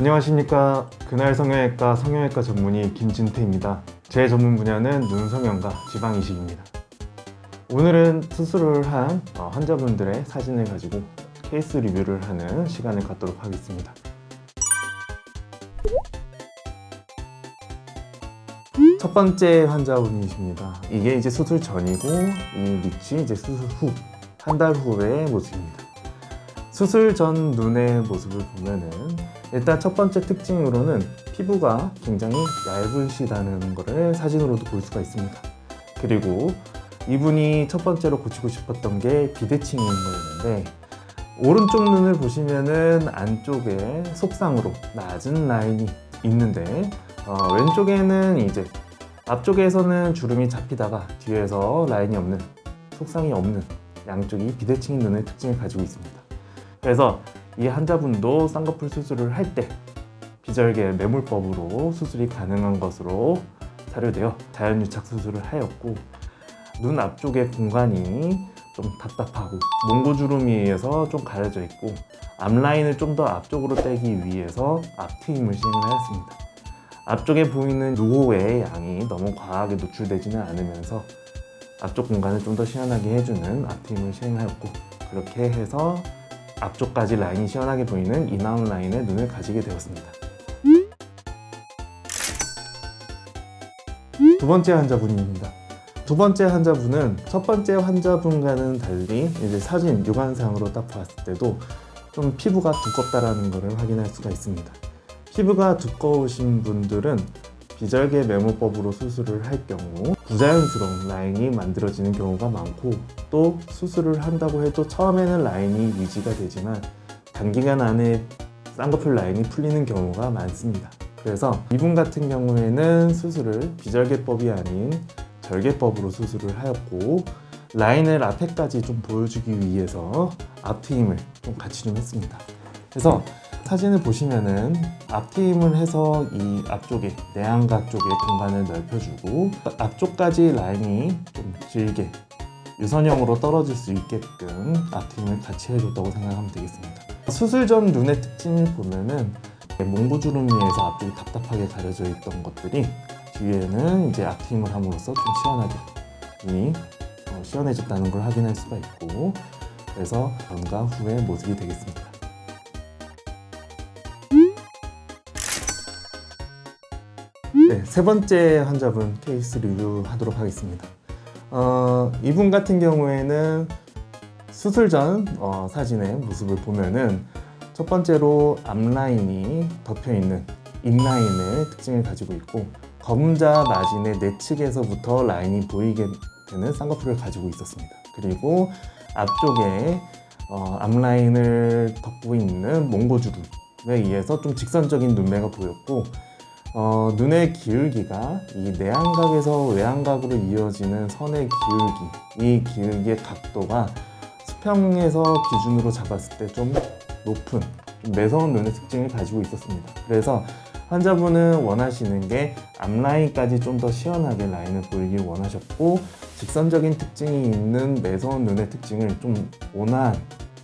안녕하십니까. 그날 성형외과 성형외과 전문의 김진태입니다. 제 전문 분야는 눈성형과 지방이식입니다. 오늘은 수술을 한 환자분들의 사진을 가지고 케이스 리뷰를 하는 시간을 갖도록 하겠습니다. 첫 번째 환자분이십니다. 이게 이제 수술 전이고 이 밑이 이제 수술 후, 한 달 후의 모습입니다. 수술 전 눈의 모습을 보면은 일단 첫 번째 특징으로는 피부가 굉장히 얇으시다는 것을 사진으로도 볼 수가 있습니다. 그리고 이분이 첫 번째로 고치고 싶었던 게 비대칭인 거였는데, 오른쪽 눈을 보시면은 안쪽에 속상으로 낮은 라인이 있는데 왼쪽에는 이제 앞쪽에서는 주름이 잡히다가 뒤에서 라인이 없는, 속상이 없는 양쪽이 비대칭인 눈의 특징을 가지고 있습니다. 그래서 이 환자분도 쌍꺼풀 수술을 할 때 비절개 매몰법으로 수술이 가능한 것으로 사료되어 자연유착 수술을 하였고, 눈 앞쪽의 공간이 좀 답답하고 몽고주름에 의해서 좀 가려져 있고 앞라인을 좀 더 앞쪽으로 빼기 위해서 앞트임을 시행을 하였습니다. 앞쪽에 보이는 누호의 양이 너무 과하게 노출되지는 않으면서 앞쪽 공간을 좀 더 시원하게 해주는 앞트임을 시행하였고, 그렇게 해서 앞쪽까지 라인이 시원하게 보이는 인아웃 라인의 눈을 가지게 되었습니다. 두 번째 환자분입니다. 두 번째 환자분은 첫 번째 환자분과는 달리 이제 사진 육안상으로 딱 봤을 때도 좀 피부가 두껍다라는 것을 확인할 수가 있습니다. 피부가 두꺼우신 분들은 비절개 매몰법으로 수술을 할 경우 부자연스러운 라인이 만들어지는 경우가 많고, 또 수술을 한다고 해도 처음에는 라인이 유지가 되지만 단기간 안에 쌍꺼풀 라인이 풀리는 경우가 많습니다. 그래서 이분 같은 경우에는 수술을 비절개법이 아닌 절개법으로 수술을 하였고, 라인을 앞에까지 좀 보여주기 위해서 앞트임을 좀 같이 좀 했습니다. 그래서 사진을 보시면은 앞트임을 해서 이 앞쪽에 내안각 쪽에 공간을 넓혀주고 앞쪽까지 라인이 좀 길게 유선형으로 떨어질 수 있게끔 앞트임을 같이 해줬다고 생각하면 되겠습니다. 수술 전 눈의 특징을 보면은 몽고주름에 의해서 앞쪽이 답답하게 가려져 있던 것들이 뒤에는 이제 앞트임을 함으로써 좀 시원하게 눈이 시원해졌다는 걸 확인할 수가 있고, 그래서 전과 후의 모습이 되겠습니다. 네, 세 번째 환자분 케이스 리뷰하도록 하겠습니다. 이분 같은 경우에는 수술 전 사진의 모습을 보면은 첫 번째로 앞라인이 덮여있는 인라인의 특징을 가지고 있고, 검자 마진의 내측에서부터 라인이 보이게 되는 쌍꺼풀을 가지고 있었습니다. 그리고 앞쪽에 앞라인을 덮고 있는 몽고주름에 의해서 좀 직선적인 눈매가 보였고, 눈의 기울기가 이 내안각에서 외안각으로 이어지는 선의 기울기, 이 기울기의 각도가 수평에서 기준으로 잡았을 때 좀 높은, 좀 매서운 눈의 특징을 가지고 있었습니다. 그래서 환자분은 원하시는 게 앞라인까지 좀 더 시원하게 라인을 보이길 원하셨고, 직선적인 특징이 있는 매서운 눈의 특징을 좀 온화한,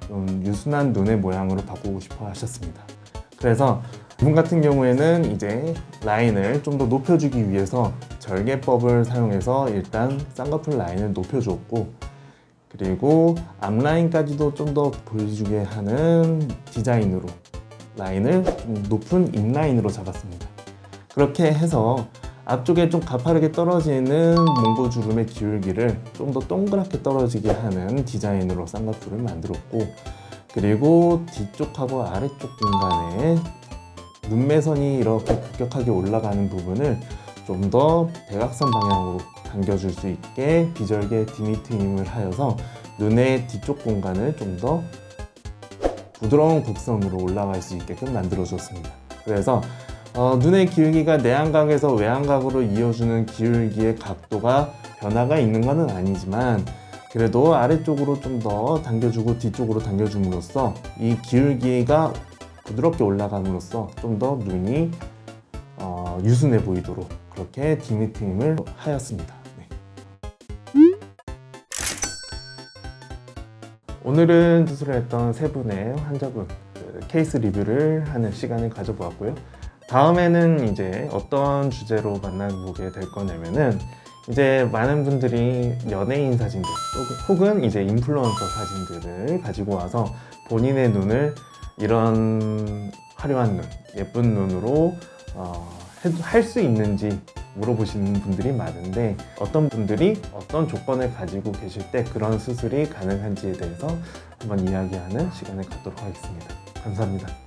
좀 유순한 눈의 모양으로 바꾸고 싶어 하셨습니다. 그래서 이분 같은 경우에는 이제 라인을 좀 더 높여주기 위해서 절개법을 사용해서 일단 쌍꺼풀 라인을 높여주었고, 그리고 앞라인까지도 좀 더 보여주게 하는 디자인으로 라인을 좀 높은 인라인으로 잡았습니다. 그렇게 해서 앞쪽에 좀 가파르게 떨어지는 몽고주름의 기울기를 좀 더 동그랗게 떨어지게 하는 디자인으로 쌍꺼풀을 만들었고, 그리고 뒤쪽하고 아래쪽 공간에 눈매선이 이렇게 급격하게 올라가는 부분을 좀 더 대각선 방향으로 당겨줄 수 있게 비절개 디미트임을 하여서 눈의 뒤쪽 공간을 좀 더 부드러운 곡선으로 올라갈 수 있게끔 만들어줬습니다. 그래서 눈의 기울기가 내안각에서 외안각으로 이어주는 기울기의 각도가 변화가 있는 것은 아니지만, 그래도 아래쪽으로 좀 더 당겨주고 뒤쪽으로 당겨줌으로써 이 기울기가 부드럽게 올라감으로써 좀 더 눈이 유순해 보이도록 그렇게 디미트임을 하였습니다. 네. 오늘은 수술을 했던 세 분의 환자분 케이스 리뷰를 하는 시간을 가져보았고요. 다음에는 이제 어떤 주제로 만나보게 될 거냐면은 이제 많은 분들이 연예인 사진들 혹은 이제 인플루언서 사진들을 가지고 와서 본인의 눈을 이런 화려한 눈, 예쁜 눈으로 할 수 있는지 물어보시는 분들이 많은데, 어떤 분들이 어떤 조건을 가지고 계실 때 그런 수술이 가능한지에 대해서 한번 이야기하는 시간을 갖도록 하겠습니다. 감사합니다.